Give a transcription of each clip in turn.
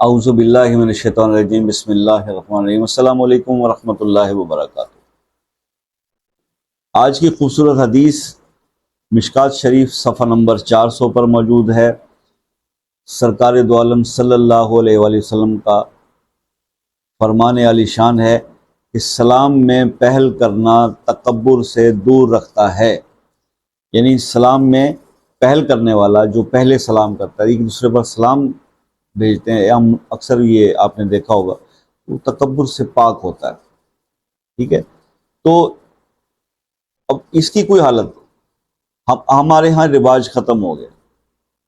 اعوذ باللہ من الشیطان الرجیم بسم اللہ الرحمن الرحیم السلام علیکم ورحمۃ اللہ وبرکاتہ۔ آج کی خوبصورت حدیث مشکات شریف صفحہ نمبر 400 پر موجود ہے۔ سرکار دو عالم صلی اللہ علیہ وآلہ وسلم کا فرمان عالی شان ہے کہ سلام میں پہل کرنا تکبر سے دور رکھتا ہے، یعنی سلام میں پہل کرنے والا جو پہلے سلام کرتا ہے، ایک دوسرے پر سلام بھیجتے ہیں، ہم اکثر یہ آپ نے دیکھا ہوگا، وہ تکبر سے پاک ہوتا ہے۔ ٹھیک ہے، تو اب اس کی کوئی حالت ہمارے ہاں رواج ختم ہو گئے،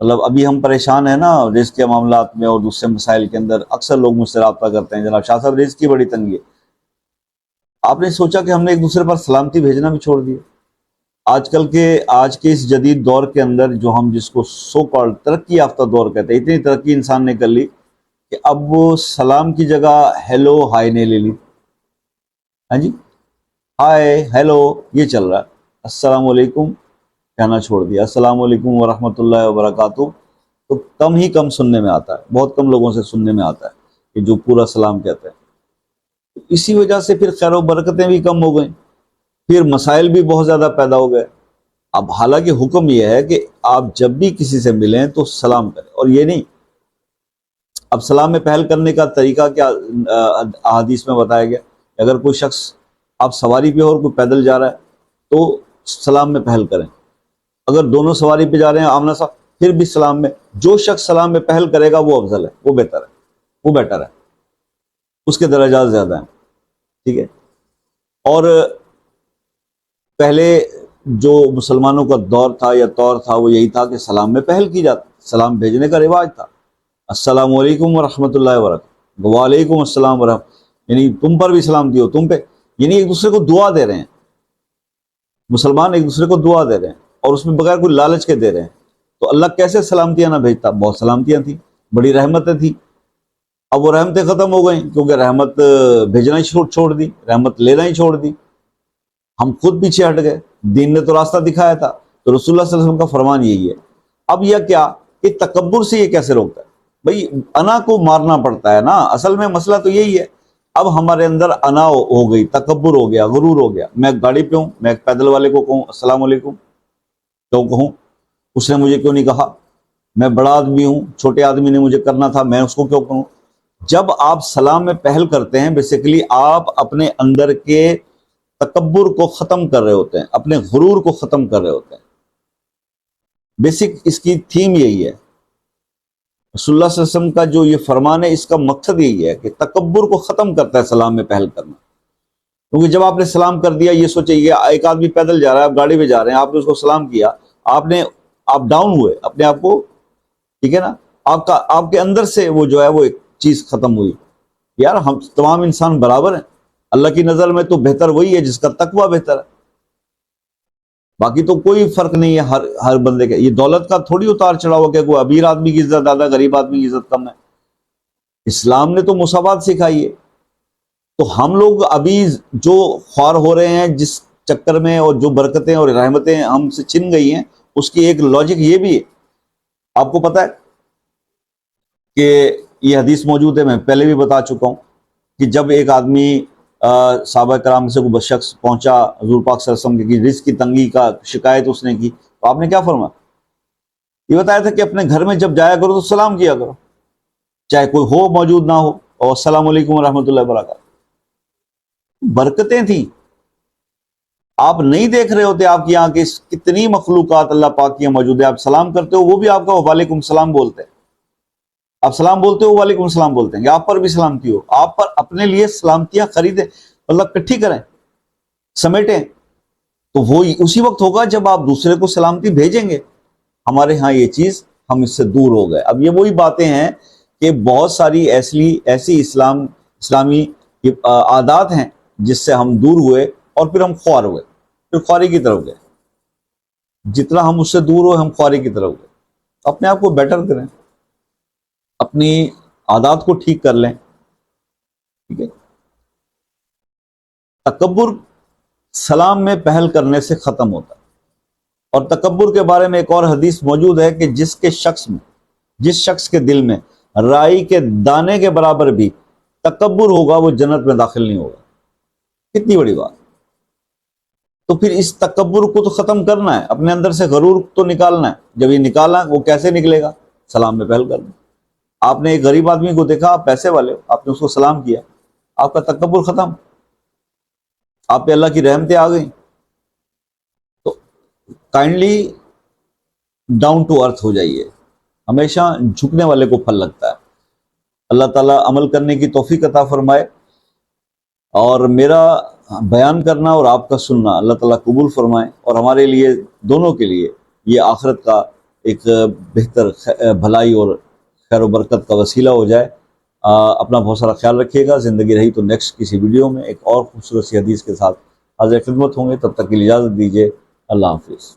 مطلب ابھی ہم پریشان ہیں نا رزق کے معاملات میں اور دوسرے مسائل کے اندر۔ اکثر لوگ مجھ سے رابطہ کرتے ہیں، جناب شاہ صاحب رزق کی بڑی تنگی ہے۔ آپ نے سوچا کہ ہم نے ایک دوسرے پر سلامتی بھیجنا بھی چھوڑ دیا؟ آج کے اس جدید دور کے اندر جو ہم جس کو سو کالڈ ترقی یافتہ دور کہتے ہیں، اتنی ترقی انسان نے کر لی کہ اب وہ سلام کی جگہ ہیلو ہائی نے لے لی۔ ہاں جی، ہائے ہیلو یہ چل رہا ہے، السلام علیکم کہنا چھوڑ دیا۔ السلام علیکم ورحمۃ اللہ وبرکاتہ تو کم سننے میں آتا ہے، بہت کم لوگوں سے سننے میں آتا ہے کہ جو پورا سلام کہتے ہیں۔ اسی وجہ سے پھر خیر و برکتیں بھی کم ہو گئیں، پھر مسائل بھی بہت زیادہ پیدا ہو گئے۔ اب حالانکہ حکم یہ ہے کہ آپ جب بھی کسی سے ملیں تو سلام کریں، اور یہ نہیں، اب سلام میں پہل کرنے کا طریقہ کیا احادیث میں بتایا گیا؟ اگر کوئی شخص آپ سواری پہ ہو اور کوئی پیدل جا رہا ہے تو سلام میں پہل کریں، اگر دونوں سواری پہ جا رہے ہیں آمنا سامنا پھر بھی سلام میں، جو شخص سلام میں پہل کرے گا وہ افضل ہے، وہ بہتر ہے، وہ بیٹر ہے، اس کے درجات زیادہ ہیں۔ ٹھیک ہے، اور پہلے جو مسلمانوں کا دور تھا یا طور تھا وہ یہی تھا کہ سلام میں پہل کی جاتی، سلام بھیجنے کا رواج تھا۔ السلام علیکم ورحمۃ اللہ وبرکاتہ، وعلیکم السلام ورحمۃ، یعنی تم پر بھی سلامتی ہو، تم پہ، یعنی ایک دوسرے کو دعا دے رہے ہیں، مسلمان ایک دوسرے کو دعا دے رہے ہیں اور اس میں بغیر کوئی لالچ کے دے رہے ہیں۔ تو اللہ کیسے سلامتیاں نہ بھیجتا؟ بہت سلامتیاں تھیں، بڑی رحمتیں تھیں۔ اب وہ رحمتیں ختم ہو گئیں کیونکہ رحمت بھیجنا ہی چھوڑ دی، رحمت لینا ہی چھوڑ دی، ہم خود پیچھے ہٹ گئے۔ دین نے تو راستہ دکھایا تھا، تو رسول اللہ صلی اللہ علیہ وسلم کا فرمان یہی ہے۔ اب یہ کیا کہ تکبر سے یہ کیسے روکتا ہے؟ بھئی انا کو مارنا پڑتا ہے نا، اصل میں مسئلہ تو یہی ہے۔ اب ہمارے اندر انا ہو گئی، تکبر ہو گیا، غرور ہو گیا۔ میں گاڑی پہ ہوں، میں ایک پیدل والے کو کہوں السلام علیکم کیوں کہوں؟ اس نے مجھے کیوں نہیں کہا؟ میں بڑا آدمی ہوں، چھوٹے آدمی نے مجھے کرنا تھا، میں اس کو کیوں کہوں؟ جب آپ سلام میں پہل کرتے ہیں بیسیکلی آپ اپنے اندر کے تکبر کو ختم کر رہے ہوتے ہیں، اپنے غرور کو ختم کر رہے ہوتے ہیں۔ بیسک اس کی تھیم یہی ہے، رسول اللہ صلی اللہ علیہ وسلم کا جو یہ فرمان ہے اس کا مقصد یہی ہے کہ تکبر کو ختم کرتا ہے سلام میں پہل کرنا۔ کیونکہ جب آپ نے سلام کر دیا، یہ سوچئے ایک آدمی پیدل جا رہا ہے، آپ گاڑی پہ جا رہے ہیں، آپ نے اس کو سلام کیا، آپ ڈاؤن ہوئے اپنے آپ کو، ٹھیک ہے نا، آپ کے اندر سے وہ جو ہے وہ ایک چیز ختم ہوئی، یار ہم تمام انسان برابر ہیں، اللہ کی نظر میں تو بہتر وہی ہے جس کا تقویٰ بہتر ہے، باقی تو کوئی فرق نہیں ہے ہر بندے کے۔ یہ دولت کا تھوڑی اتار چڑھاؤ کہ کوئی امیر آدمی کی عزت زیادہ، غریب آدمی کی عزت کم ہے۔ اسلام نے تو مساوات سکھائی ہے۔ تو ہم لوگ ابھی جو خوار ہو رہے ہیں جس چکر میں، اور جو برکتیں اور رحمتیں ہم سے چھن گئی ہیں، اس کی ایک لاجک یہ بھی ہے۔ آپ کو پتہ ہے کہ یہ حدیث موجود ہے، میں پہلے بھی بتا چکا ہوں کہ جب ایک آدمی صحابہ کرام سے کوئی شخص پہنچا حضور پاک صلی اللہ علیہ وسلم کی رزق کی تنگی کا شکایت اس نے کی، تو آپ نے کیا فرمایا؟ یہ بتایا تھا کہ اپنے گھر میں جب جایا کرو تو سلام کیا کرو، چاہے کوئی ہو موجود نہ ہو، اور السلام علیکم ورحمۃ اللہ وبرکاتہ۔ برکتیں تھیں، آپ نہیں دیکھ رہے ہوتے آپ کی یہاں کہ کتنی مخلوقات اللہ پاک کی موجود ہے، آپ سلام کرتے ہو وہ بھی آپ کا وعلیکم السلام بولتے ہیں، آپ سلام بولتے ہو وعلیکم السلام بولتے ہیں کہ آپ پر بھی سلامتی ہو۔ آپ پر اپنے لیے سلامتیاں خریدیں، مطلب اکٹھی کریں، سمیٹیں، تو وہ اسی وقت ہوگا جب آپ دوسرے کو سلامتی بھیجیں گے۔ ہمارے ہاں یہ چیز، ہم اس سے دور ہو گئے۔ اب یہ وہی باتیں ہیں کہ بہت ساری ایسی اسلامی عادات ہیں جس سے ہم دور ہوئے اور پھر ہم خوار ہوئے، پھر خواری کی طرف گئے۔ جتنا ہم اس سے دور ہوئے ہم خواری کی طرف گئے۔ اپنے آپ کو بیٹر کریں، اپنی عادات کو ٹھیک کر لیں، ٹھیک ہے۔ تکبر سلام میں پہل کرنے سے ختم ہوتا ہے۔ اور تکبر کے بارے میں ایک اور حدیث موجود ہے کہ جس شخص کے دل میں رائی کے دانے کے برابر بھی تکبر ہوگا وہ جنت میں داخل نہیں ہوگا۔ کتنی بڑی بات۔ تو پھر اس تکبر کو تو ختم کرنا ہے، اپنے اندر سے غرور تو نکالنا ہے۔ جب یہ نکالا، وہ کیسے نکلے گا؟ سلام میں پہل کرنا۔ آپ نے ایک غریب آدمی کو دیکھا، آپ پیسے والے ہو، آپ نے اس کو سلام کیا، آپ کا تکبر ختم، آپ پہ اللہ کی رحمتیں آ گئیں۔ تو کائنڈلی ڈاؤن ٹو ارتھ ہو جائیے، ہمیشہ جھکنے والے کو پھل لگتا ہے۔ اللہ تعالیٰ عمل کرنے کی توفیق عطا فرمائے، اور میرا بیان کرنا اور آپ کا سننا اللہ تعالیٰ قبول فرمائے، اور ہمارے لیے دونوں کے لیے یہ آخرت کا ایک بہتر بھلائی اور خیر و برکت کا وسیلہ ہو جائے۔ اپنا بہت سارا خیال رکھیے گا۔ زندگی رہی تو نیکسٹ کسی ویڈیو میں ایک اور خوبصورت سی حدیث کے ساتھ حاضر خدمت ہوں گے۔ تب تک کے لیے اجازت دیجیے۔ اللہ حافظ۔